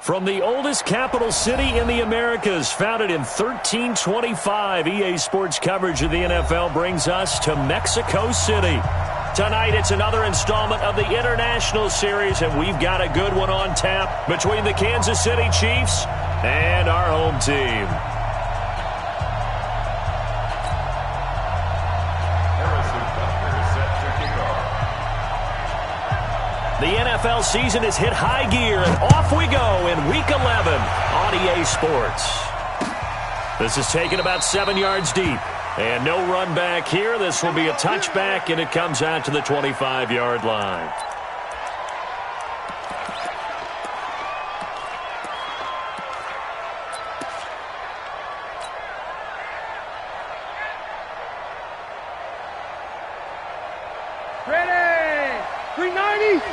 From the oldest capital city in the Americas, founded in 1325, EA Sports coverage of the NFL brings us to Mexico City. Tonight, it's another installment of the International Series, and we've got a good one on tap between the Kansas City Chiefs and our home team. The NFL season has hit high gear, and off we go in Week 11 on EA Sports. This is taken about 7 yards deep, and no run back here. This will be a touchback, and it comes out to the 25-yard line. Ready! 390!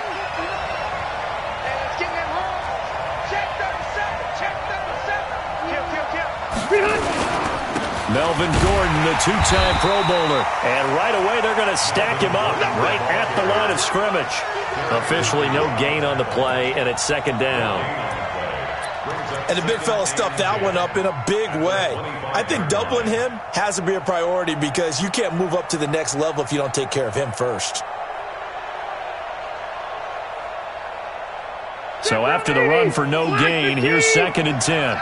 Melvin Gordon, the two-time Pro Bowler. And right away, they're going to stack him up right at the line of scrimmage. Officially no gain on the play, and it's second down. And the big fella stuffed that one up in a big way. I think doubling him has to be a priority because you can't move up to the next level if you don't take care of him first. So after the run for no gain, here's 2nd and 10.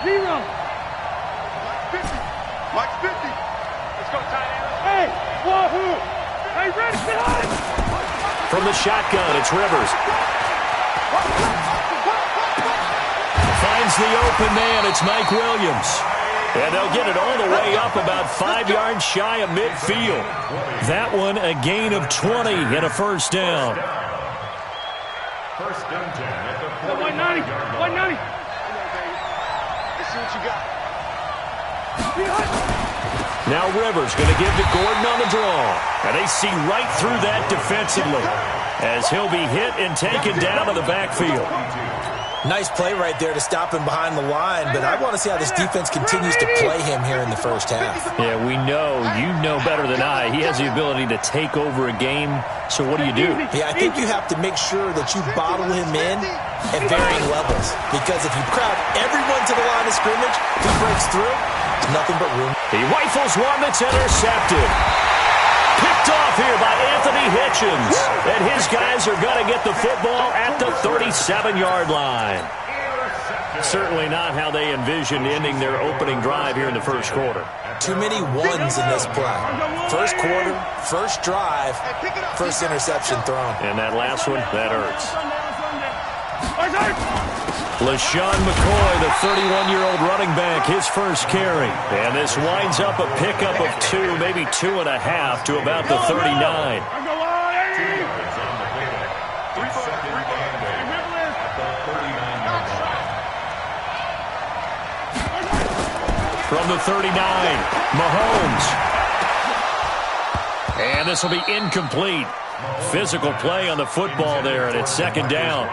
Zero. Mike's 50. Let's go, tight end. Hey, wahoo! Hey, ready, behind! From the shotgun, it's Rivers. Finds the open man, it's Mike Williams. And they'll get it all the way up about 5 yards shy of midfield. That one a gain of 20 and a first down. First and 10 at the 190. 190. Let's see what you got. Now Rivers going to give to Gordon on the draw. And they see right through that defensively as he'll be hit and taken down to the backfield. Nice play right there to stop him behind the line, but I want to see how this defense continues to play him here in the first half. Yeah, we know. You know better than I. He has the ability to take over a game, so what do? Yeah, I think you have to make sure that you bottle him in at varying levels, because if you crowd everyone to the line of scrimmage, if he breaks through, there's nothing but room. He rifles one that's intercepted. Picked off here by Anthony Hitchens. And his guys are going to get the football at the 37-yard line. Certainly not how they envisioned ending their opening drive here in the first quarter. Too many ones in this play. First quarter, first drive, first interception thrown. And that last one, that hurts. LaShawn McCoy, the 31-year-old running back, his first carry. And this winds up a pickup of 2, maybe 2.5 to about the 39. From the 39, Mahomes. And this will be incomplete. Physical play on the football there, and it's second down.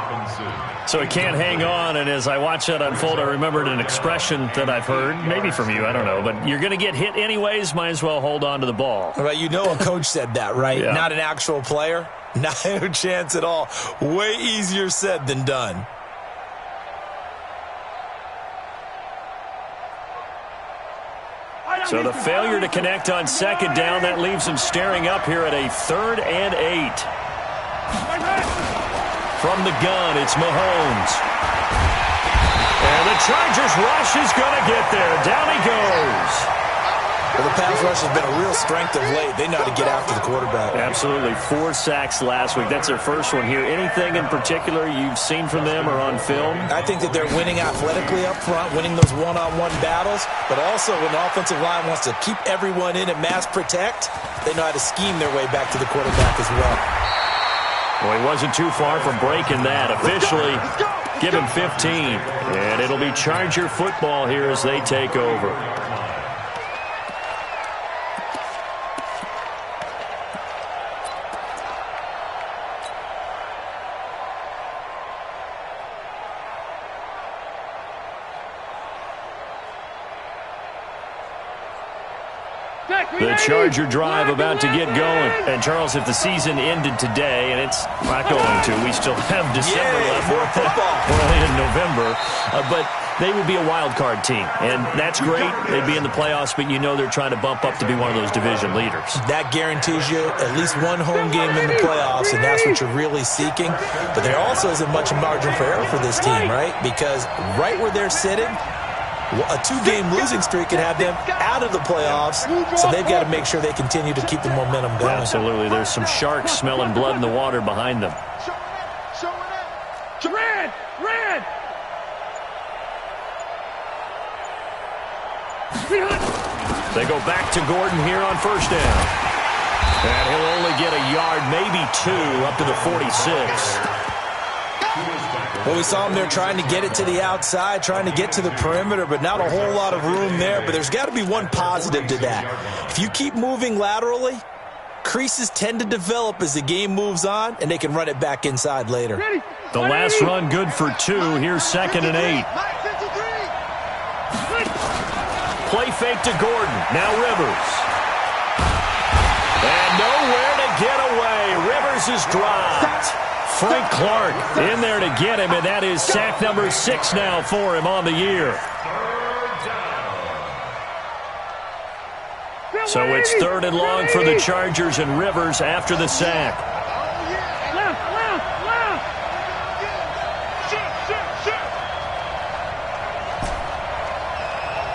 So he can't hang on, and as I watch that unfold, I remembered an expression that I've heard, maybe from you, I don't know, but you're going to get hit anyways, might as well hold on to the ball. Right, you know a coach said that, right? Yeah. Not an actual player. Not a chance at all. Way easier said than done. So the failure to connect on second down, that leaves him staring up here at a 3rd and 8. From the gun, it's Mahomes. And the Chargers rush is going to get there. Down he goes. Well, the pass rush has been a real strength of late. They know how to get after the quarterback. Absolutely. 4 sacks last week. That's their first one here. Anything in particular you've seen from them or on film? I think that they're winning athletically up front, winning those one-on-one battles, but also when the offensive line wants to keep everyone in and mass protect, they know how to scheme their way back to the quarterback as well. Well, he wasn't too far from breaking that. Officially, give him 15. And it'll be Charger football here as they take over. The Charger drive about to get going. And, Charles, if the season ended today, and it's not going to, we still have December left. More football. We're only in November. But they would be a wild card team. And that's great. They'd be in the playoffs, but you know they're trying to bump up to be one of those division leaders. That guarantees you at least one home game in the playoffs, and that's what you're really seeking. But there also isn't much margin for error for this team, right? Because right where they're sitting, a 2-game losing streak could have them out of the playoffs, so they've got to make sure they continue to keep the momentum going. Absolutely. There's some sharks smelling blood in the water behind them. Red! They go back to Gordon here on first down. And he'll only get a yard, maybe 2, up to the 46. Well, we saw him there trying to get it to the outside, trying to get to the perimeter, but not a whole lot of room there. But there's got to be one positive to that. If you keep moving laterally, creases tend to develop as the game moves on, and they can run it back inside later. The last run good for 2. Here's 2nd and 8. Play fake to Gordon. Now Rivers. And nowhere to get away. Rivers is dropped. Frank Clark in there to get him, and that is sack number 6 now for him on the year. So it's 3rd and long for the Chargers, and Rivers after the sack. Left.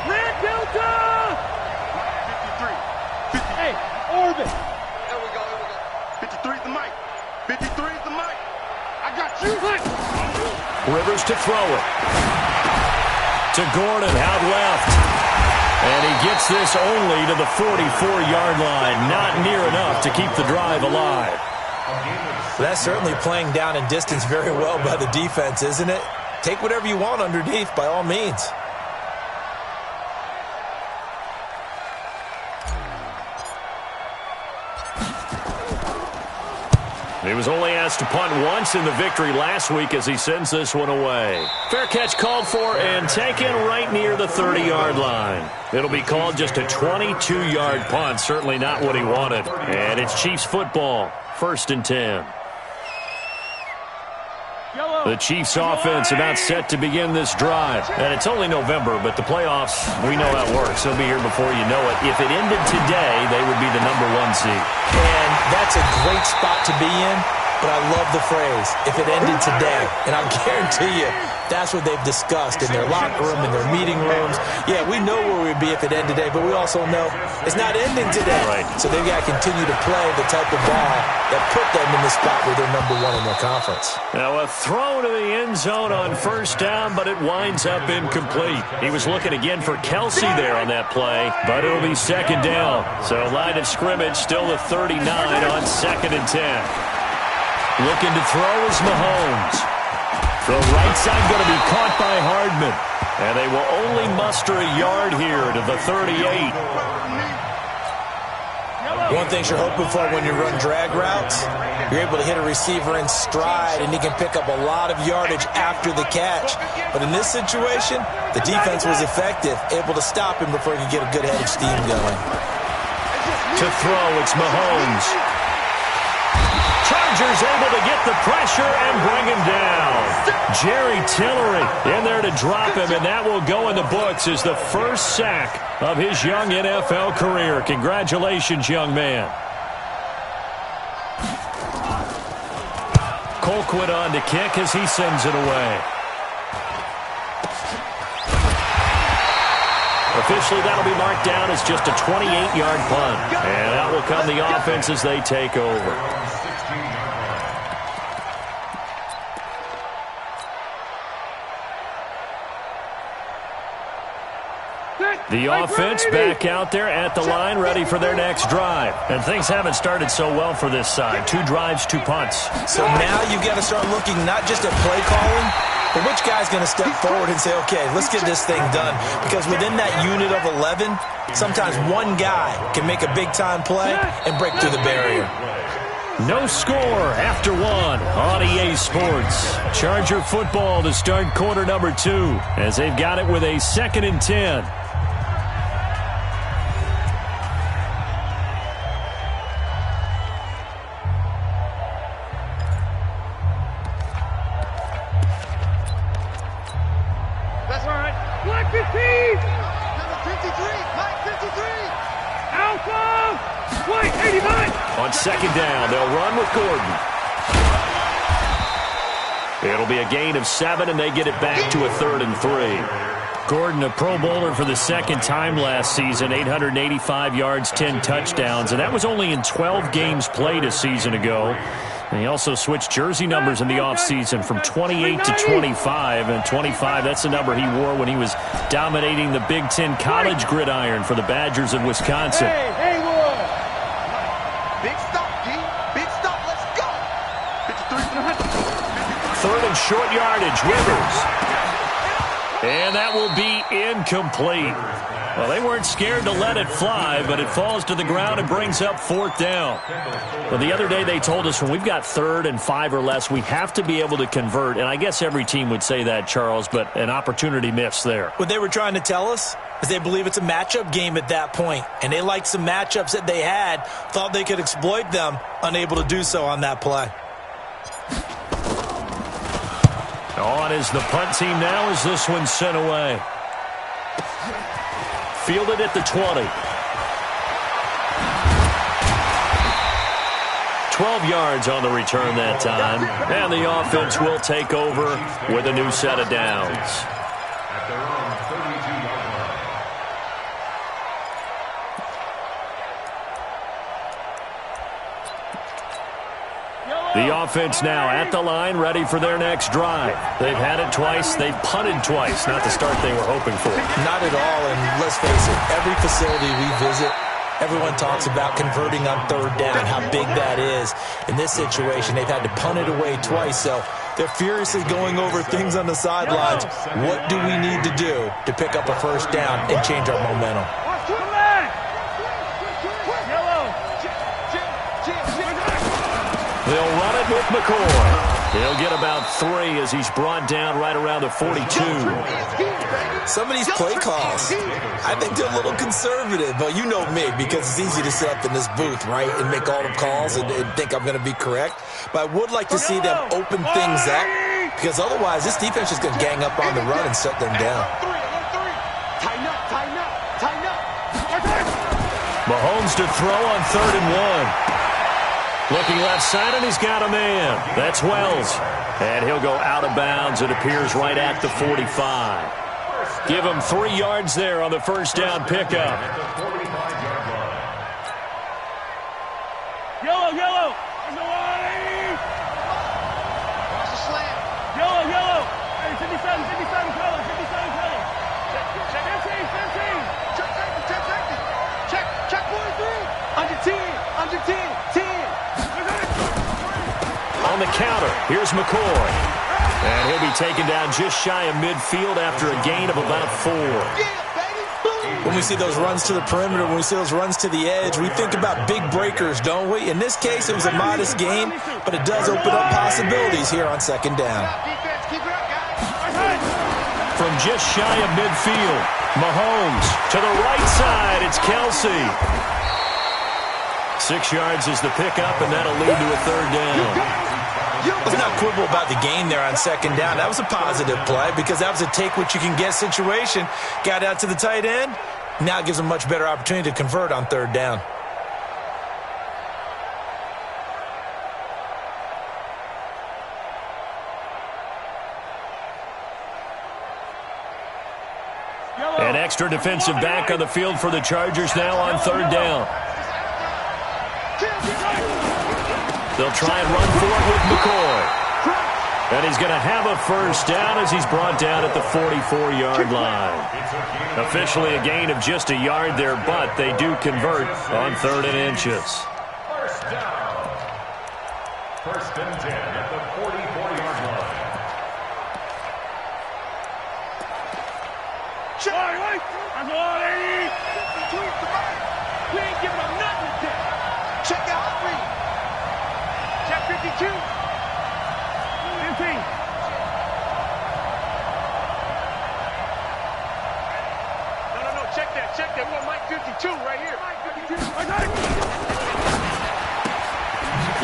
Red Delta! 53. Hey, Orbit. There we go. 53's the mic. 53's the mic. I got you. Rivers to throw it. To Gordon, out left. And he gets this only to the 44-yard line. Not near enough to keep the drive alive. That's certainly playing down in distance very well by the defense, isn't it? Take whatever you want underneath, by all means. He was only asked to punt once in the victory last week as he sends this one away. Fair catch called for and taken right near the 30-yard line. It'll be called just a 22-yard punt, certainly not what he wanted. And it's Chiefs football, 1st and 10. The Chiefs offense about set to begin this drive. And it's only November, but the playoffs, we know how it works. They'll be here before you know it. If it ended today, they would be the number 1 seed. And that's a great spot to be in, but I love the phrase, if it ended today. And I guarantee you, that's what they've discussed in their locker room, in their meeting rooms. Yeah, we know where we'd be if it ended today, but we also know it's not ending today. Right. So they've got to continue to play the type of ball that put them in the spot where they're number 1 in their conference. Now a throw to the end zone on first down, but it winds up incomplete. He was looking again for Kelsey there on that play, but it'll be 2nd down. So line of scrimmage still the 39 on 2nd and 10. Looking to throw is Mahomes. The right side going to be caught by Hardman. And they will only muster a yard here to the 38. One thing you're hoping for when you run drag routes, you're able to hit a receiver in stride, and he can pick up a lot of yardage after the catch. But in this situation, the defense was effective, able to stop him before he could get a good head of steam going. To throw, it's Mahomes. Chargers able to get the pressure and bring him down. Jerry Tillery in there to drop him, and that will go in the books as the first sack of his young NFL career. Congratulations, young man. Colquitt on to kick as he sends it away. Officially, that'll be marked down as just a 28-yard punt. And out will come the offense as they take over. The offense back out there at the line, ready for their next drive. And things haven't started so well for this side. 2 drives, 2 punts. So now you've got to start looking not just at play calling, but which guy's going to step forward and say, okay, let's get this thing done. Because within that unit of 11, sometimes one guy can make a big-time play and break through the barrier. No score after 1 on EA Sports. Charger football to start quarter number 2 as they've got it with a 2nd and 10. second down. They'll run with Gordon. It'll be a gain of 7, and they get it back to a 3rd and 3. Gordon, a Pro Bowler for the second time last season, 885 yards, 10 touchdowns, and that was only in 12 games played a season ago. And he also switched jersey numbers in the offseason from 28 to 25, and 25, that's the number he wore when he was dominating the Big Ten college gridiron for the Badgers of Wisconsin. Hey, boy. Big stop, D. Big stop. Let's go. 53. 3rd and short yardage, Rivers. And that will be incomplete. Well, they weren't scared to let it fly, but it falls to the ground and brings up 4th down. Well, the other day they told us when we've got 3rd and 5 or less, we have to be able to convert. And I guess every team would say that, Charles, but an opportunity missed there. What they were trying to tell us is they believe it's a matchup game at that point, and they liked some matchups that they had, thought they could exploit them, unable to do so on that play. On is the punt team now as this one's sent away. Fielded at the 20. 12 yards on the return that time. And the offense will take over with a new set of downs. The offense now at the line, ready for their next drive. They've had it twice. They've punted twice. Not the start they were hoping for. Not at all, and let's face it, every facility we visit, everyone talks about converting on 3rd down, how big that is. In this situation, they've had to punt it away twice, so they're furiously going over things on the sidelines. What do we need to do to pick up a 1st down and change our momentum? They'll run it with McCoy. He'll get about 3 as he's brought down right around the 42. Some of these play calls, I think they're a little conservative, but you know me, because it's easy to sit up in this booth, right, and make all the calls and think I'm going to be correct. But I would like to see them open things up, because otherwise this defense is going to gang up on the run and shut them down. Tighten up, tighten up, tighten up. Mahomes to throw on 3rd and 1. Looking left side, and he's got a man. That's Wells. And he'll go out of bounds. It appears right at the 45. Give him 3 yards there on the 1st down pickup. Yellow, yellow. Watch the slam. Yellow, yellow. Hey, 57, 57, color, 57, color. Check 15, 15. Check safety, check safety. Check 43. Under 10, under 10, 10. On the counter, here's McCoy. And he'll be taken down just shy of midfield after a gain of about 4. When we see those runs to the perimeter, when we see those runs to the edge, we think about big breakers, don't we? In this case, it was a modest gain, but it does open up possibilities here on 2nd down. From just shy of midfield, Mahomes to the right side. It's Kelsey. 6 yards is the pickup, and that'll lead to a 3rd down. Let's not quibble about the gain there on 2nd down. That was a positive play because that was a take-what-you-can-get situation. Got out to the tight end. Now it gives them a much better opportunity to convert on 3rd down. An extra defensive back on the field for the Chargers now on 3rd down. They'll try and run for it with McCoy. And he's going to have a 1st down as he's brought down at the 44-yard line. Officially a gain of just a yard there, but they do convert on 3rd and inches. 1st down. 1st and 10 at the 44-yard line. We ain't giving up nothing today. Check out Henry. Check 52. 15. No, check that. Check that. We want Mike 52 right here. Mike 52.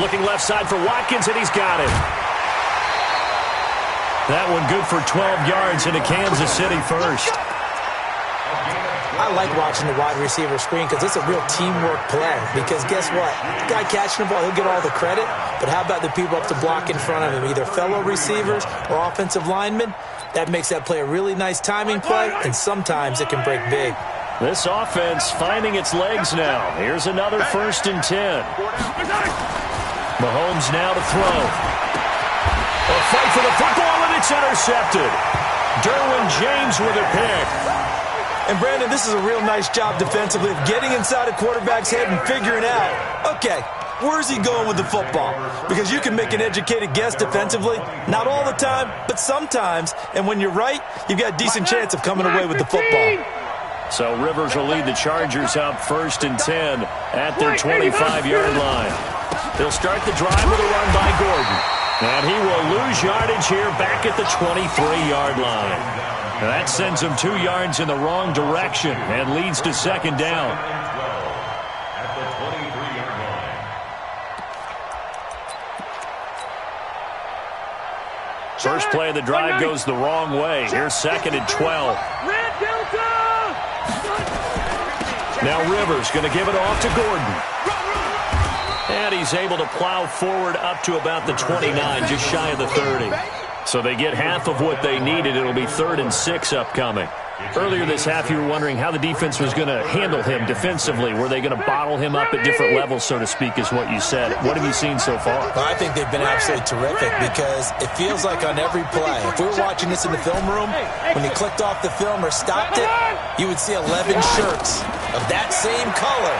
Looking left side for Watkins, and he's got it. That one good for 12 yards into Kansas City first. I like watching the wide receiver screen because it's a real teamwork play. Because guess what? The guy catching the ball, he'll get all the credit. But how about the people up to block in front of him, either fellow receivers or offensive linemen? That makes that play a really nice timing play, and sometimes it can break big. This offense finding its legs now. Here's another 1st and 10. Mahomes now to throw. A fight for the football, and it's intercepted. Derwin James with a pick. And, Brandon, this is a real nice job defensively of getting inside a quarterback's head and figuring out, okay, where's he going with the football? Because you can make an educated guess defensively. Not all the time, but sometimes. And when you're right, you've got a decent chance of coming away with the football. So Rivers will lead the Chargers up 1st and 10 at their 25-yard line. They'll start the drive with a run by Gordon. And he will lose yardage here back at the 23-yard line. Now that sends him 2 yards in the wrong direction and leads to 2nd down. First play of the drive goes the wrong way. Here's 2nd and 12. Now Rivers going to give it off to Gordon. And he's able to plow forward up to about the 29, just shy of the 30. So they get half of what they needed. It'll be 3rd and 6 upcoming. Earlier this half, you were wondering how the defense was going to handle him defensively. Were they going to bottle him up at different levels, so to speak, is what you said. What have you seen so far? Well, I think they've been absolutely terrific because it feels like on every play, if we were watching this in the film room, when you clicked off the film or stopped it, you would see 11 shirts of that same color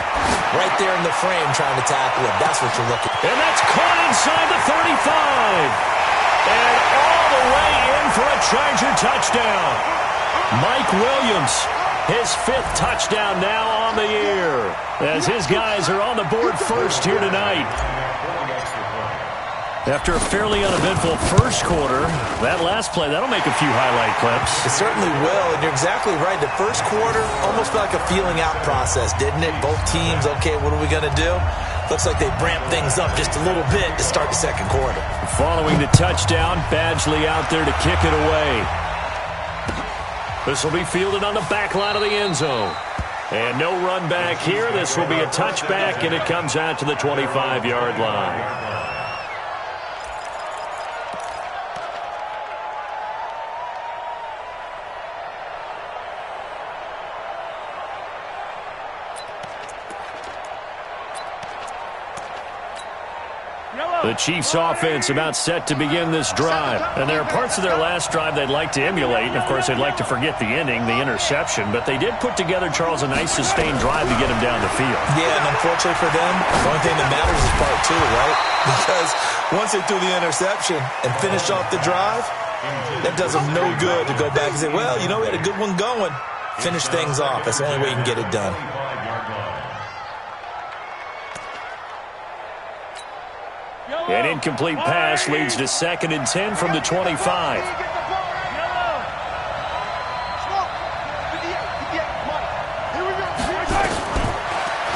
right there in the frame trying to tackle him. That's what you're looking for. And that's caught inside the 35. And all the way in for a Charger touchdown. Mike Williams, his 5th touchdown now on the year, as his guys are on the board first here tonight. After a fairly uneventful first quarter, that last play, that'll make a few highlight clips. It certainly will, and you're exactly right. The first quarter almost felt like a feeling out process, didn't it? Both teams, okay, what are we going to do? Looks like they ramped things up just a little bit to start the second quarter. Following the touchdown, Badgley out there to kick it away. This will be fielded on the back line of the end zone. And no run back here. This will be a touchback, and it comes out to the 25-yard line. The Chiefs offense about set to begin this drive. And there are parts of their last drive they'd like to emulate. And, of course, they'd like to forget the ending, the interception. But they did put together, Charles, a nice sustained drive to get him down the field. Yeah, and unfortunately for them, the only thing that matters is part 2, right? Because once they threw the interception and finished off the drive, that does them no good to go back and say, well, you know, we had a good one going. Finish things off. That's the only way you can get it done. An incomplete pass leads to 2nd and 10 from the 25.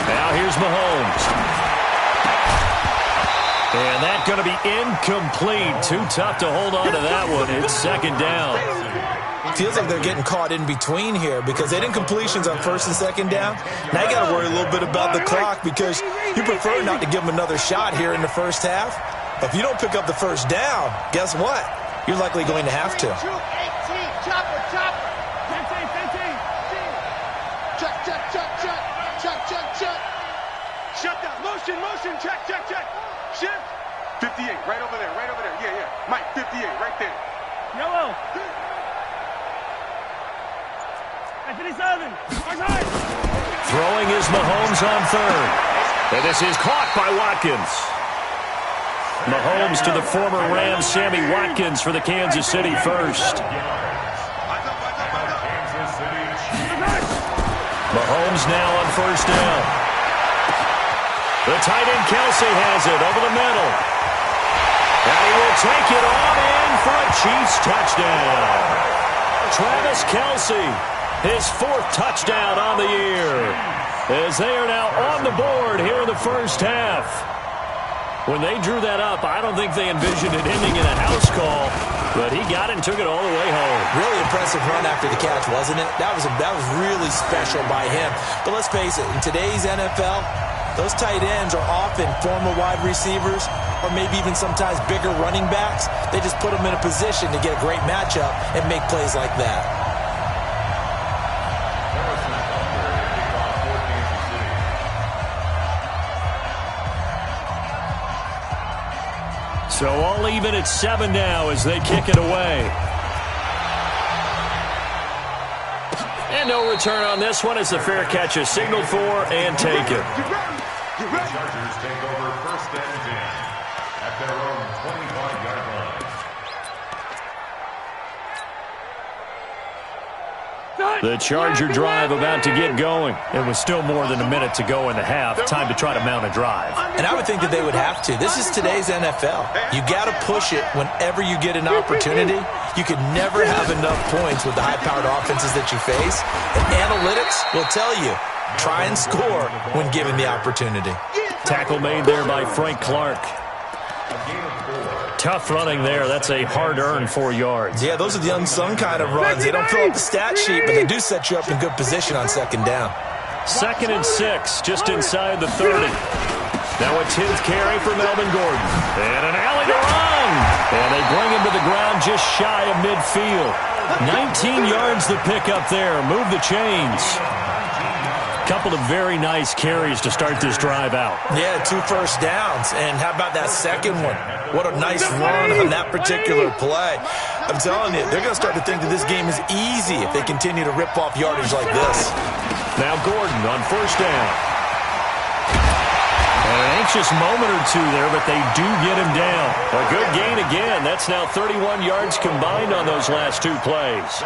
Now here's Mahomes. And that's going to be incomplete. Too tough to hold on to that one. It's 2nd down. Feels like they're getting caught in between here because they did incompletions on 1st and 2nd down. Now you got to worry a little bit about the clock because you prefer not to give them another shot here in the first half. But if you don't pick up the first down, guess what? You're likely going to have to. Check, check, check, check. Check, check, check. Shut down. Motion, check, check, check. Shift. 58, right over there, right over there. Yeah, yeah. Mike, 58, right there. Yellow. 57. Throwing is Mahomes on 3rd. And this is caught by Watkins. Mahomes to the former Rams, Sammy Watkins, for the Kansas City first. Mahomes now on 1st down. The tight end Kelsey has it over the middle. And he will take it on in for a Chiefs touchdown. Travis Kelsey, his 4th touchdown on the year, as they are now on the board here in the first half. When they drew that up, I don't think they envisioned it ending in a house call, but he got it and took it all the way home. Really impressive run after the catch, wasn't it? That was really special by him. But let's face it, in today's NFL, those tight ends are often former wide receivers or maybe even sometimes bigger running backs. They just put them in a position to get a great matchup and make plays like that. So all even at 7 now as they kick it away. And no return on this one as the fair catch is signaled for and taken. The Chargers take over 1st and 10 at their own 25-yard line. The Charger drive about to get going. It was still more than a minute to go in the half. Time to try to mount a drive. And I would think that they would have to. This is today's NFL. You got to push it whenever you get an opportunity. You can never have enough points with the high-powered offenses that you face. And analytics will tell you, try and score when given the opportunity. Tackle made there by Frank Clark. Tough running there. That's a hard-earned 4 yards. Yeah, those are the unsung kind of runs. They don't fill up the stat sheet, but they do set you up in good position on 2nd down. 2nd and 6, just inside the 30. Now a 10th carry for Melvin Gordon. And an alley to run. And they bring him to the ground just shy of midfield. 19 yards to pick up there. Move the chains. Couple of very nice carries to start this drive out. Yeah, 2 first downs. And how about that second one? What a nice run on that particular play. I'm telling you, they're going to start to think that this game is easy if they continue to rip off yardage like this. Now Gordon on 1st down. And an anxious moment or two there, but they do get him down. A good gain again. That's now 31 yards combined on those last 2 plays.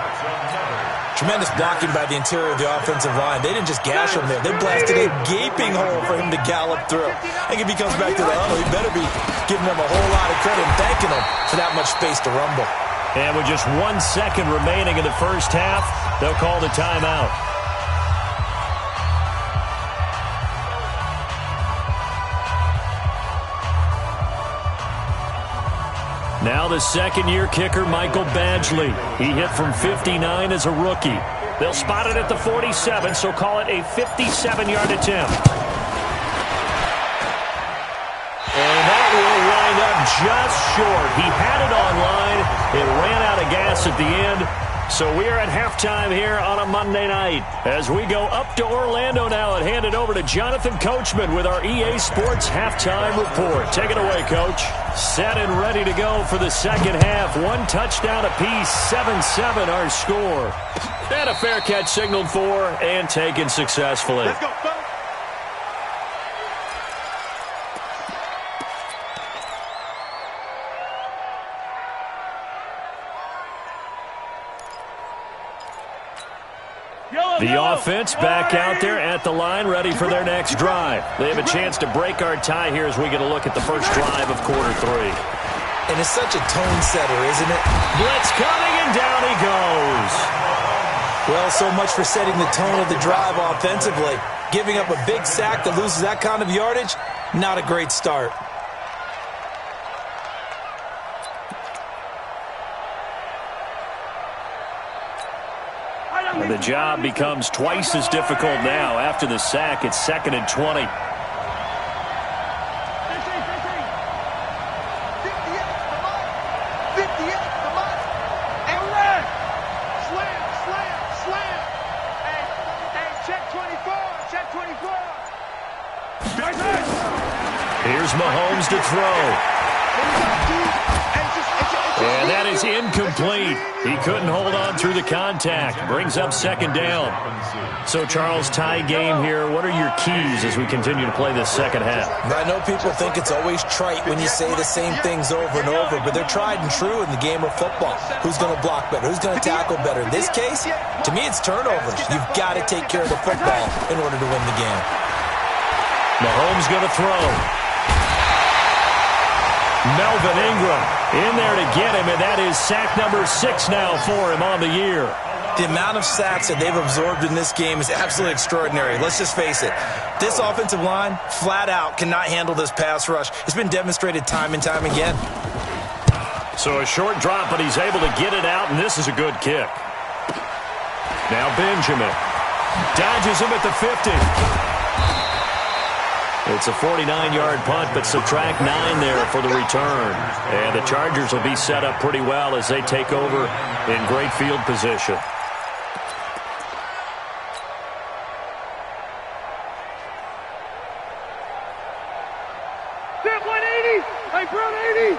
Tremendous blocking by the interior of the offensive line. They didn't just gash him there. They blasted a gaping hole for him to gallop through. I think if he comes back to the huddle, he better be giving them a whole lot of credit and thanking them for that much space to rumble. And with just 1 second remaining in the first half, they'll call the timeout. Now the second-year kicker, Michael Badgley. He hit from 59 as a rookie. They'll spot it at the 47, so call it a 57-yard attempt. And that will wind up just short. He had it on line. It ran out of gas at the end. So we are at halftime here on a Monday night. As we go up to Orlando now and hand it over to Jonathan Coachman with our EA Sports Halftime Report. Take it away, Coach. Set and ready to go for the second half. 1 touchdown apiece, 7-7 our score. And a fair catch signaled for and taken successfully. Let's go, folks. The offense back out there at the line, ready for their next drive. They have a chance to break our tie here as we get a look at the first drive of quarter 3. And it's such a tone setter, isn't it? Blitz coming, and down he goes. Well, so much for setting the tone of the drive offensively. Giving up a big sack that loses that kind of yardage, not a great start. And the job becomes twice as difficult now. After the sack, it's 2nd and 20. 58, come on. And run. Slam. Hey, check 24. Here's Mahomes to throw. And that is incomplete. He couldn't hold on through the contact. Brings up 2nd down. So, Charles, tie game here. What are your keys as we continue to play this second half? I know people think it's always trite when you say the same things over and over, but they're tried and true in the game of football. Who's going to block better? Who's going to tackle better? In this case, to me, it's turnovers. You've got to take care of the football in order to win the game. Mahomes going to throw. Melvin Ingram in there to get him, and that is sack number 6 now for him on the year. The amount of sacks that they've absorbed in this game is absolutely extraordinary. Let's just face it. This offensive line, flat out, cannot handle this pass rush. It's been demonstrated time and time again. So a short drop, but he's able to get it out, and this is a good kick. Now Benjamin dodges him at the 50. It's a 49-yard punt, but subtract 9 there for the return. And the Chargers will be set up pretty well as they take over in great field position. Step 180! Hey, Brown 80!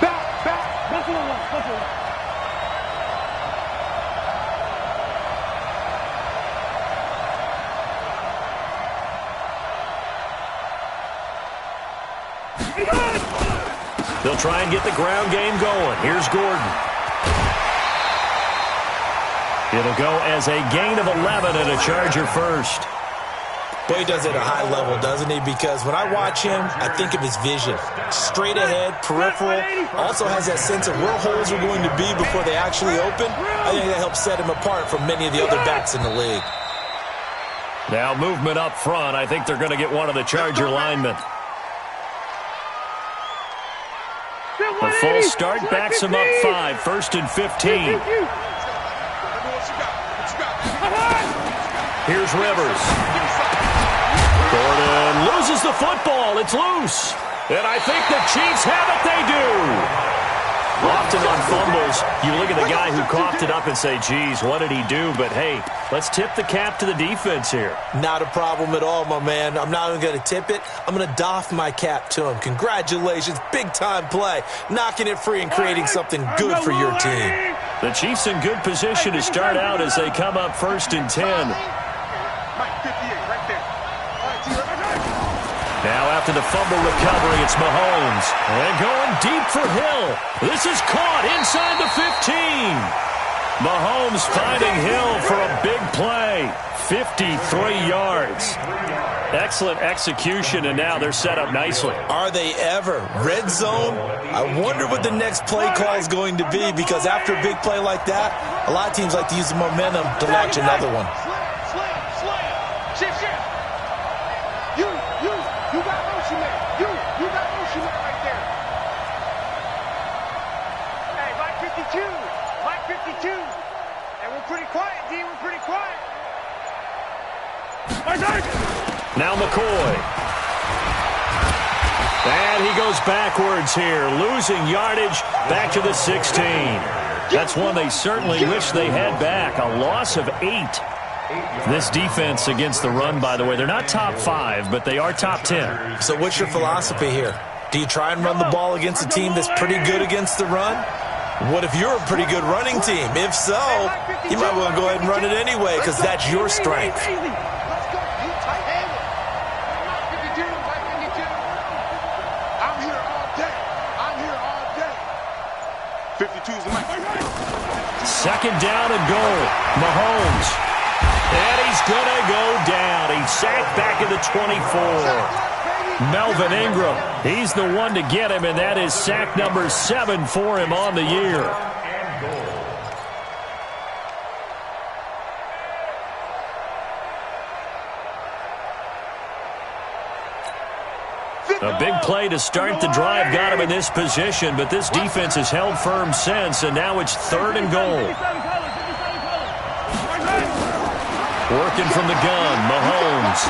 Back! Buffalo one. They'll try and get the ground game going. Here's Gordon. It'll go as a gain of 11 and a Charger first. Boy, he does it at a high level, doesn't he? Because when I watch him, I think of his vision. Straight ahead, peripheral. Also has that sense of where holes are going to be before they actually open. I think that helps set him apart from many of the other backs in the league. Now movement up front. I think they're going to get one of the Charger linemen. The full start backs him up 5. 1st and 15. Here's Rivers. Gordon loses the football. It's loose. And I think the Chiefs have it. They do. Often on fumbles, you look at the guy who coughed it up and say, geez, what did he do? But, hey, let's tip the cap to the defense here. Not a problem at all, my man. I'm not even going to tip it. I'm going to doff my cap to him. Congratulations. Big-time play. Knocking it free and creating something good for your team. The Chiefs in good position to start out as they come up 1st and 10. Now after the fumble recovery, it's Mahomes. And going deep for Hill. This is caught inside the 15. Mahomes finding Hill for a big play. 53 yards. Excellent execution, and now they're set up nicely. Are they ever? Red zone? I wonder what the next play call is going to be, because after a big play like that, a lot of teams like to use the momentum to launch another one. You got motion man. You got motion man right there. Hey, Mike 52. And we're pretty quiet, D. We're pretty quiet. Now McCoy. And he goes backwards here, losing yardage back to the 16. That's one they certainly wish they had back. A loss of 8. This defense against the run, by the way, they're not top 5, but they are top 10. So what's your philosophy here? Do you try and run the ball against a team that's pretty good against the run? What if you're a pretty good running team? If so, you might want to go ahead and run it anyway, because that's your strength. Let's go. You tight-handed. Mike 52. I'm here all day. 52's the mic. 2nd down and goal. Mahomes. And he's going to go down. He's sacked back at the 24. Melvin Ingram, he's the one to get him, and that is sack number 7 for him on the year. A big play to start the drive got him in this position, but this defense has held firm since, and now it's 3rd and goal. Working from the gun, Mahomes.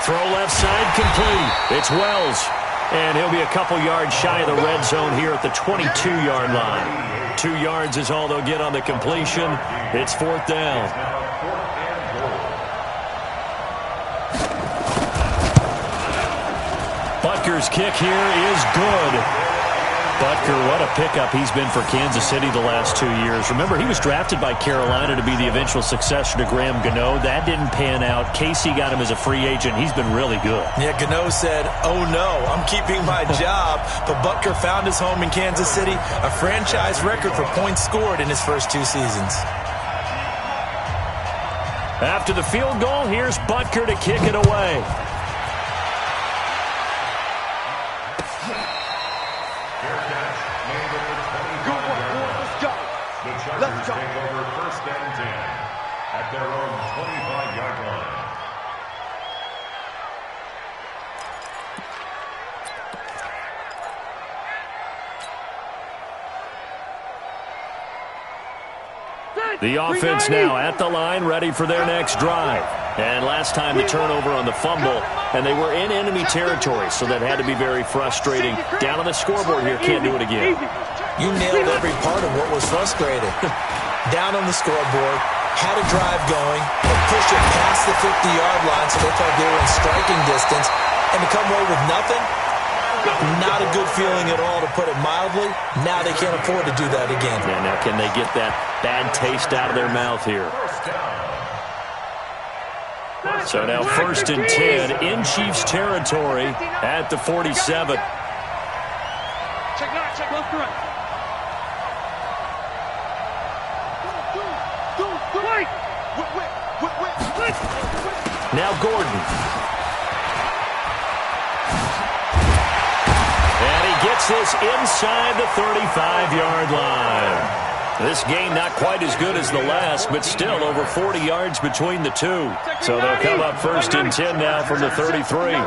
Throw left side complete. It's Wells. And he'll be a couple yards shy of the red zone here at the 22-yard line. 2 yards is all they'll get on the completion. It's 4th down. Butker's kick here is good. Butker, what a pickup he's been for Kansas City the last 2 years. Remember, he was drafted by Carolina to be the eventual successor to Graham Gano. That didn't pan out. Casey got him as a free agent. He's been really good. Yeah, Gano said, oh no, I'm keeping my job. But Butker found his home in Kansas City, a franchise record for points scored in his first 2 seasons. After the field goal, here's Butker to kick it away. The offense now at the line, ready for their next drive. And last time the turnover on the fumble, and they were in enemy territory, so that had to be very frustrating. Down on the scoreboard here, can't do it again. You nailed every part of what was frustrating. Down on the scoreboard, had a drive going, and pushed it past the 50-yard line so they thought they were in striking distance, and to come away with nothing, not a good feeling at all, to put it mildly. Now they can't afford to do that again. Yeah, now can they get that bad taste out of their mouth here? So now 1st and 10 in Chiefs territory at the 47. Check left, correct. Now Gordon. And he gets this inside the 35-yard line. This game not quite as good as the last, but still over 40 yards between the two. So they'll come up 1st and 10 now from the 33. 1st and 10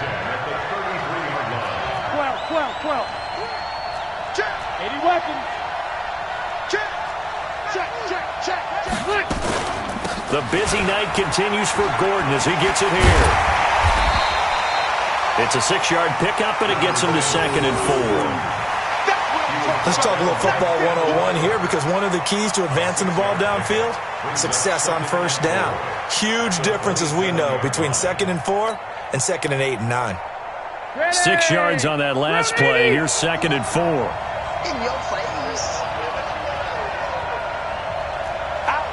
at the 33-yard line. 12. Check. 80 weapons. Check. The busy night continues for Gordon as he gets it here. It's a 6-yard pickup, and it gets him to 2nd and 4. Let's talk a little football 101 here, because one of the keys to advancing the ball downfield, success on 1st down. Huge difference, as we know, between 2nd and 4 and 2nd and 8 and 9. 6 yards on that last play. Here's 2nd and 4. In your face. Out.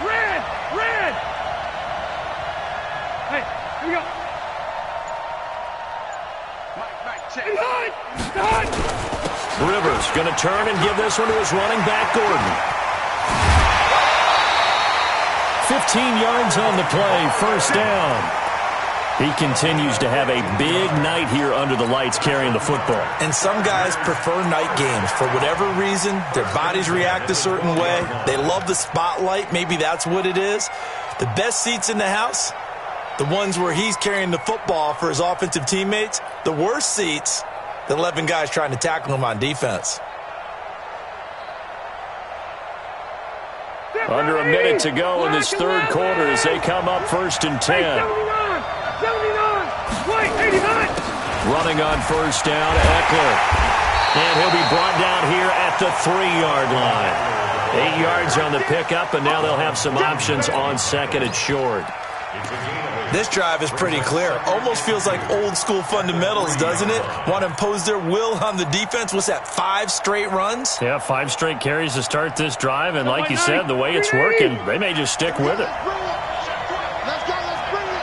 Red. Hey, here we go. Mike, check. Rivers going to turn and give this one to his running back, Gordon. 15 yards on the play, 1st down. He continues to have a big night here under the lights carrying the football. And some guys prefer night games. For whatever reason, their bodies react a certain way. They love the spotlight. Maybe that's what it is. The best seats in the house, the ones where he's carrying the football for his offensive teammates. The worst seats, the 11 guys trying to tackle him on defense. Under a minute to go in this 3rd quarter as they come up 1st and 10. 79. Wait, 89. Running on 1st down, Eckler. And he'll be brought down here at the 3-yard line. 8 yards on the pickup, and now they'll have some options on 2nd and short. This drive is pretty clear. Almost feels like old school fundamentals, doesn't it? Want to impose their will on the defense. What's that, 5 straight runs? Yeah, 5 straight carries to start this drive, and like you said, the way it's working, they may just stick with it. Let's go, let's bring it.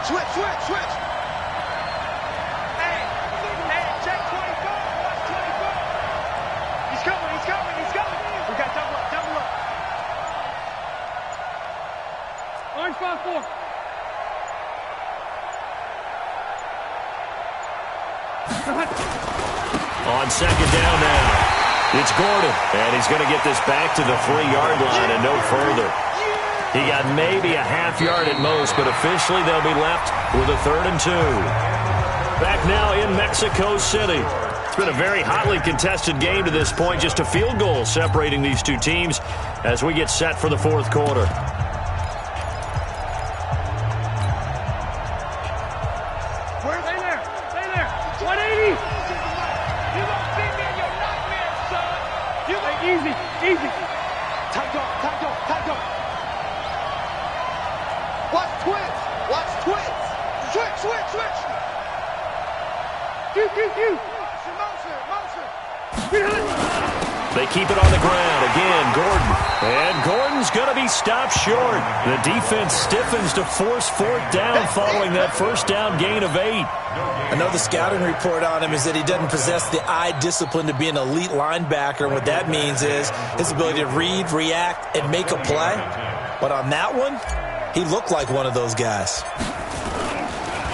Switch. Hey, check 24. Watch 24. He's coming. We got double up. Orange 5-4. On 2nd down now, it's Gordon, and he's going to get this back to the 3-yard line and no further. He got maybe a half yard at most, but officially they'll be left with a 3rd and 2. Back now in Mexico City. It's been a very hotly contested game to this point, just a field goal separating these two teams as we get set for the 4th quarter. Stay there. 180. You don't see me in your nightmares, son. Easy. Tight go. Watch twins. Switch. Motion. They keep it on the ground. Again, Gordon. And Gordon's going to be stopped short. The defense stiffens to force 4th down following that 1st down gain of 8. Another scouting report on him is that he doesn't possess the eye discipline to be an elite linebacker. And what that means is his ability to read, react, and make a play. But on that one, he looked like one of those guys.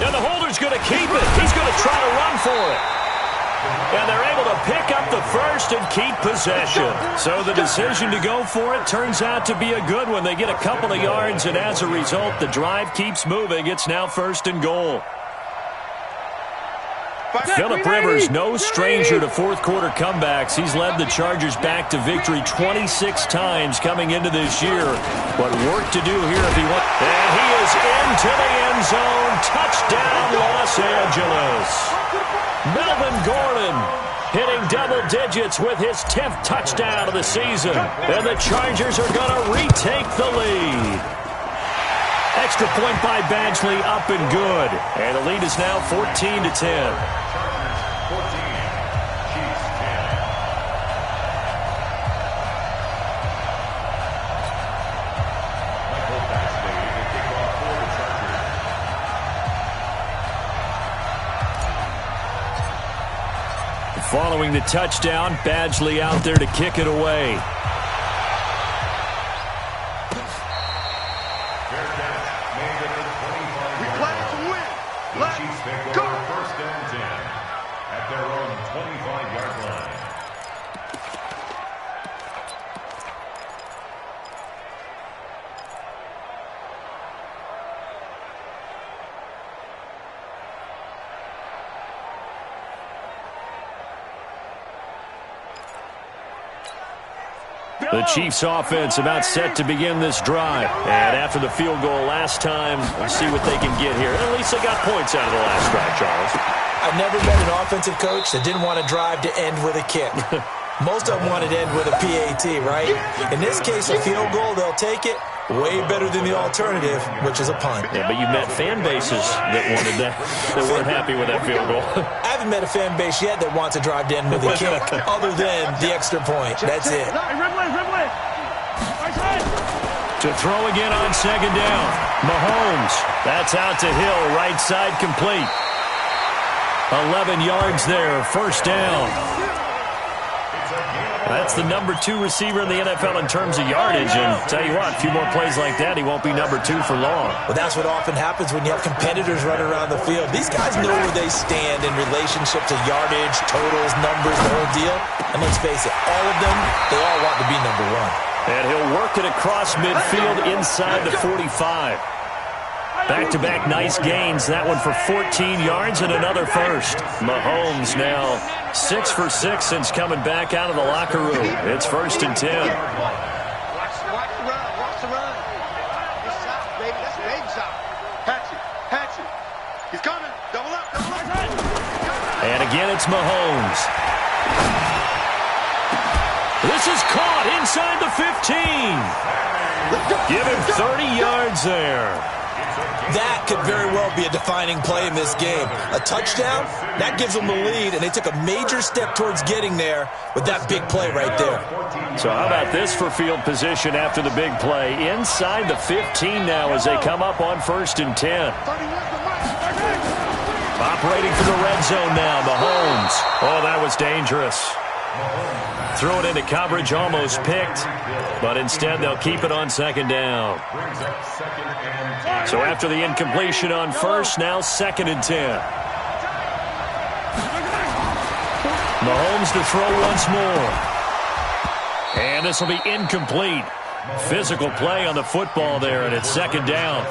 And the holder's going to keep it. He's going to try to run for it. And they're able to pick up the 1st and keep possession. So the decision to go for it turns out to be a good one. They get a couple of yards, and as a result, the drive keeps moving. It's now 1st and goal. Phillip Rivers, no stranger to fourth-quarter comebacks. He's led the Chargers back to victory 26 times coming into this year. But work to do here if he wants. And he is into the end zone. Touchdown, Los Angeles. Melvin Gordon hitting double digits with his 10th touchdown of the season. And the Chargers are going to retake the lead. Extra point by Badgley, up and good. And the lead is now 14-10. Following the touchdown, Badgley out there to kick it away. We play to win. Let's go. First and 10 at their own 25-yard line. The Chiefs offense about set to begin this drive. And after the field goal last time, we'll see what they can get here. At least they got points out of the last drive, Charles. I've never met an offensive coach that didn't want to drive to end with a kick. Most of them wanted to end with a PAT, right? In this case, a field goal, they'll take it. Way better than the alternative, which is a punt. Yeah, but you met fan bases that wanted that, that weren't happy with that field goal. I haven't met a fan base yet that wants to drive to end with a kick, other than the extra point. That's it. To throw again on second down. Mahomes. That's out to Hill. Right side complete. 11 yards there. First down. That's the number 2 receiver in the NFL in terms of yardage. And tell you what, a few more plays like that, he won't be number 2 for long. Well, that's what often happens when you have competitors running around the field. These guys know where they stand in relationship to yardage, totals, numbers, the whole deal. And let's face it, all of them, they all want to be number 1. And he'll work it across midfield inside the 45. Back-to-back nice gains. That one for 14 yards and another first. Mahomes now 6 for 6 since coming back out of the locker room. It's first and 10. Watch the run. Watch the run. It's south, baby. That's baby south. Hatchet. He's coming. Double up. And again, it's Mahomes. This is caught inside the 15. Give him 30 yards there. That could very well be a defining play in this game. A touchdown, that gives them the lead, and they took a major step towards getting there with that big play right there. So how about this for field position after the big play? Inside the 15 now as they come up on first and 10. Operating for the red zone now, Mahomes. Oh, that was dangerous. Threw it into coverage, almost picked, but instead they'll keep it on second down. So after the incompletion on first, now second and 10. Mahomes to throw once more. And this will be incomplete. Physical play on the football there, and it's second down.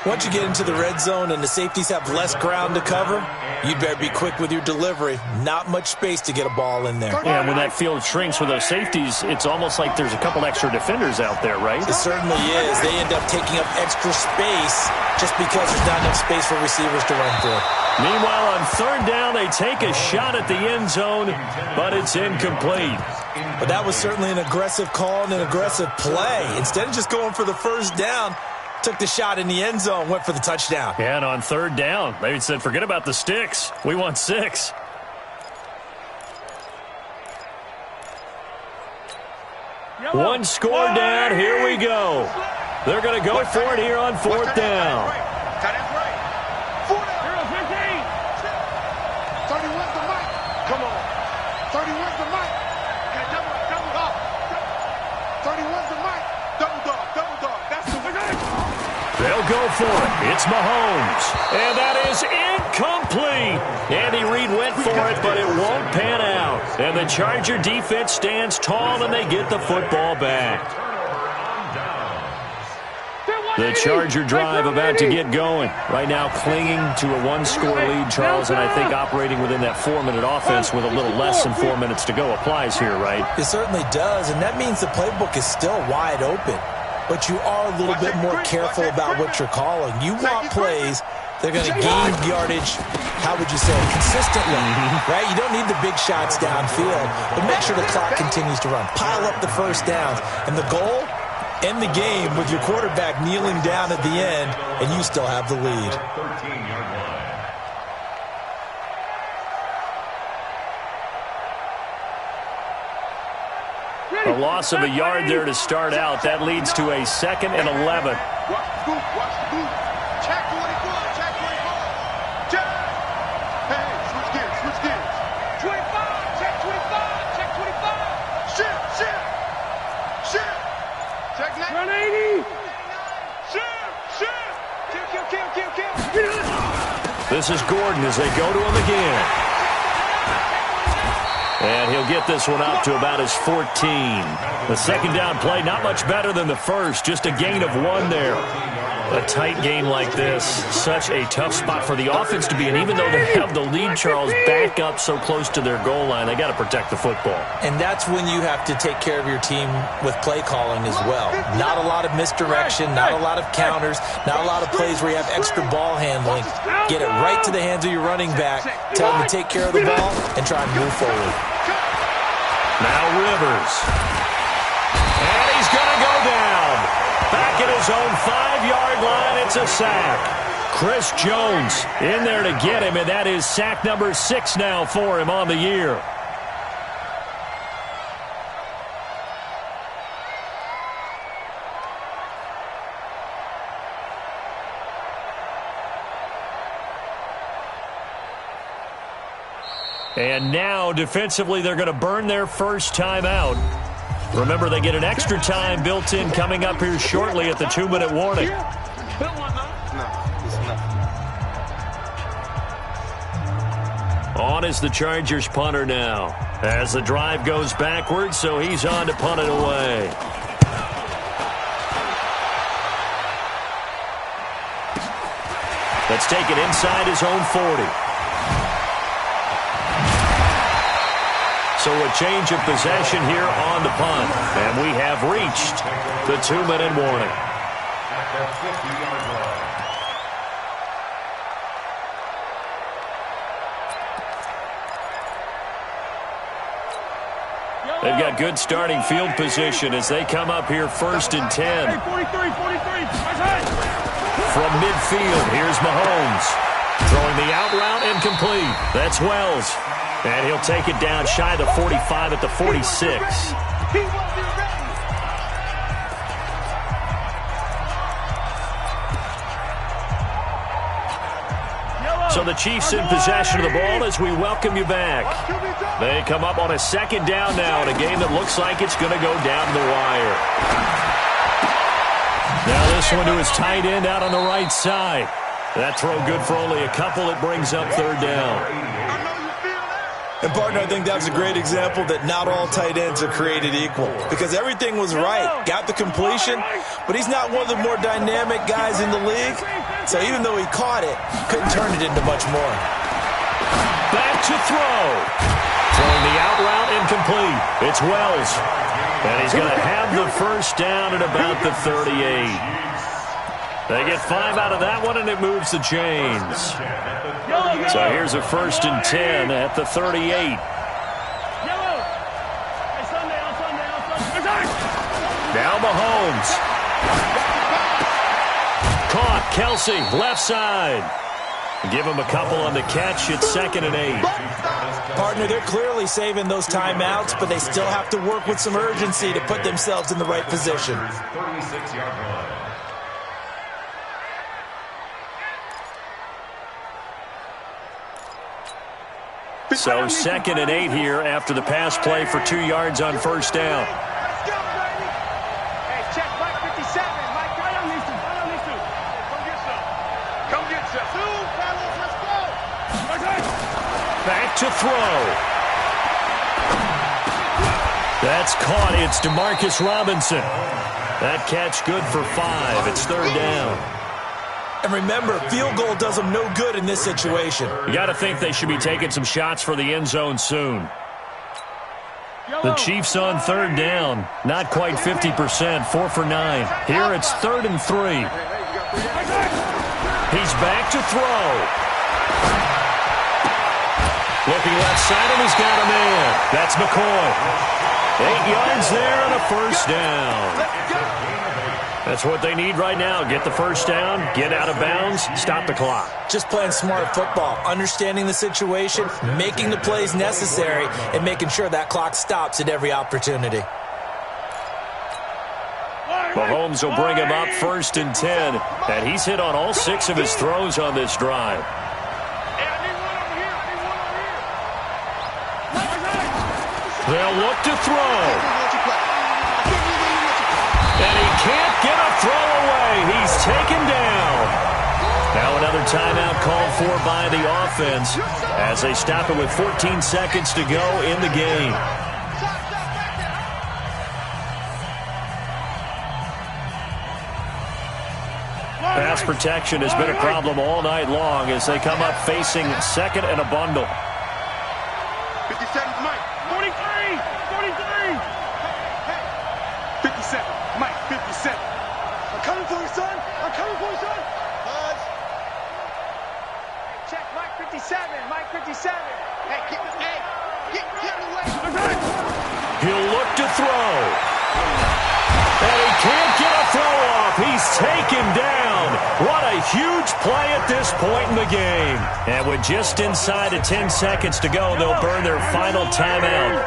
Once you get into the red zone and the safeties have less ground to cover, you'd better be quick with your delivery. Not much space to get a ball in there. Yeah, when that field shrinks with those safeties, it's almost like there's a couple extra defenders out there, right? It certainly is. They end up taking up extra space just because there's not enough space for receivers to run through. Meanwhile, on third down, they take a shot at the end zone, but it's incomplete. But that was certainly an aggressive call and an aggressive play. Instead of just going for the first down, took the shot in the end zone, went for the touchdown. Yeah, and on third down, they said, forget about the sticks. We want 6. One score down. Here we go. They're going to go for it here on fourth down. They'll go for it. It's Mahomes. And that is incomplete. Andy Reid went for it, but it won't pan out. And the Charger defense stands tall, and they get the football back. The Charger drive about to get going. Right now clinging to a one-score lead, Charles, and I think operating within that 4-minute offense with a little less than 4 minutes to go applies here, right? It certainly does, and that means the playbook is still wide open. But you are a little bit more careful about what you're calling. You want plays that are going to gain yardage, how would you say, consistently, right? You don't need the big shots downfield, but make sure the clock continues to run. Pile up the first downs, and the goal, end the game with your quarterback kneeling down at the end, and you still have the lead. 13-yard line. A loss of a yard there to start out. That leads to a 2nd and 11. Watch the boot, watch the boot. Check 24, check 24. Check. Hey, switch gears. 25, check 25, check 25. Shift. Check next. 180. Shift. This is Gordon as they go to him again. And he'll get this one up to about his 14. The second down play, not much better than the first, just a gain of 1 there. A tight game like this, such a tough spot for the offense to be in. Even though they have the lead, Charles, back up so close to their goal line, they got to protect the football. And that's when you have to take care of your team with play calling as well. Not a lot of misdirection, not a lot of counters, not a lot of plays where you have extra ball handling. Get it right to the hands of your running back, tell him to take care of the ball, and try and move forward. Now Rivers. And he's going to go down. Back at his own 5-yard line, it's a sack. Chris Jones in there to get him, and that is sack number 6 now for him on the year. And now, defensively, they're going to burn their first timeout. Remember, they get an extra time built in coming up here shortly at the 2-minute warning. On is the Chargers punter now. As the drive goes backwards, so he's on to punt it away. Let's take it inside his own 40. So a change of possession here on the punt. And we have reached the 2-minute warning. At the 50-yard line. They've got good starting field position as they come up here 1st and 10. Hey, 43. From midfield, here's Mahomes. Throwing the out route incomplete. That's Wells. And he'll take it down shy of the 45 at the 46. So the Chiefs in possession of the ball as we welcome you back. They come up on a 2nd down now in a game that looks like it's going to go down the wire. Now this one to his tight end out on the right side. That throw good for only a couple. It brings up 3rd down. And, partner, I think that's a great example that not all tight ends are created equal because everything was right. Got the completion, but he's not one of the more dynamic guys in the league. So even though he caught it, couldn't turn it into much more. Back to throw. Throwing the out route incomplete. It's Wells. And he's going to have the first down at about the 38. They get 5 out of that one, and it moves the chains. So here's a 1st and 10 at the 38. Now Mahomes. Caught. Kelsey, left side. Give him a couple on the catch. It's 2nd and 8. Partner, they're clearly saving those timeouts, but they still have to work with some urgency to put themselves in the right position. 36-yard line. So 2nd and 8 here after the pass play for 2 yards on 1st down. Let's go, baby. Hey, check Mike 57. Mike, I don't need to. Come get some. Two, fellas, let's go. Back to throw. That's caught. It's Demarcus Robinson. That catch good for 5. It's third down. And remember, field goal does them no good in this situation. You got to think they should be taking some shots for the end zone soon. The Chiefs on third down. Not quite 50%, 4 for 9. Here it's 3rd and 3. He's back to throw. Looking left side, and he's got a man. That's McCoy. 8 yards there and a first down. That's what they need right now. Get the first down, get out of bounds, stop the clock. Just playing smart football, understanding the situation, making the plays necessary, and making sure that clock stops at every opportunity. Mahomes will bring him up 1st and 10, and he's hit on all 6 of his throws on this drive. They'll look to throw. And he can't get a throw away. He's taken down. Now another timeout called for by the offense as they stop it with 14 seconds to go in the game. Pass protection has been a problem all night long as they come up facing 2nd and a bundle. 57's Mike. 43. 43. 57. Mike, 57. I'm coming for you, son. I'm coming for you, son. Buzz. Check Mike 57. Mike 57. Hey, get away. He'll look to throw. And he can't get a throw off. He's taken down. What a huge play at this point in the game. And with just inside of 10 seconds to go, they'll burn their final timeout.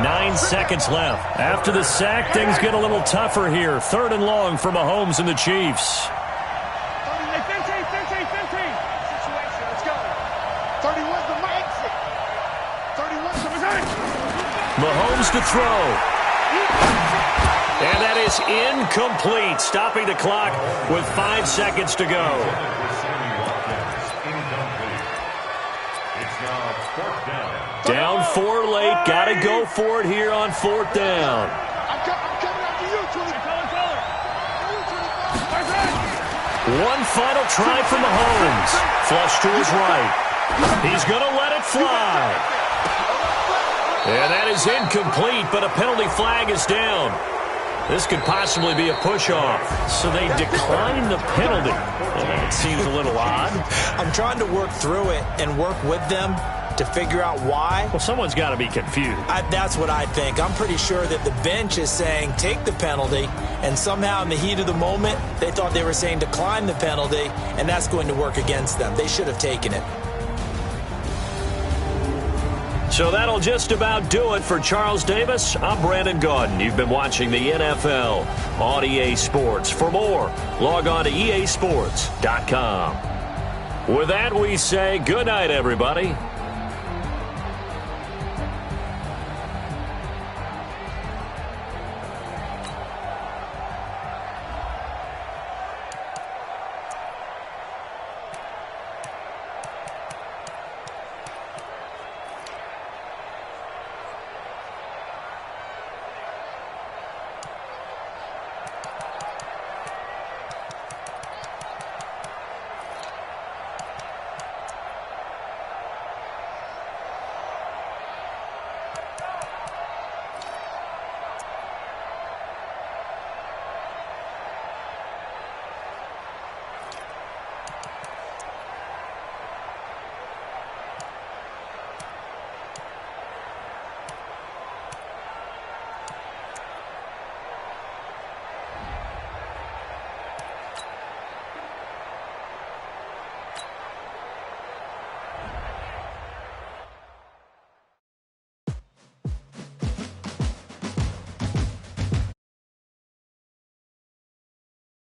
9 seconds left. After the sack, things get a little tougher here. 3rd and long for Mahomes and the Chiefs. 15. Situation, let's go. 31's the Mike. 31's the Mike. Mahomes to throw. And that is incomplete, stopping the clock with 5 seconds to go. Down 4 late, got to go for it here on 4th down. I'm coming after you, 25. One final try for Mahomes. Flush to his right. He's going to let it fly. And that is incomplete, but a penalty flag is down. This could possibly be a push-off. So they decline the penalty. It seems a little odd. I'm trying to work through it and work with them to figure out why. Well, someone's got to be confused. That's what I think. I'm pretty sure that the bench is saying take the penalty, and somehow in the heat of the moment, they thought they were saying decline the penalty, and that's going to work against them. They should have taken it. So that'll just about do it for Charles Davis. I'm Brandon Gaudin. You've been watching the NFL on EA Sports. For more, log on to easports.com. With that, we say good night, everybody.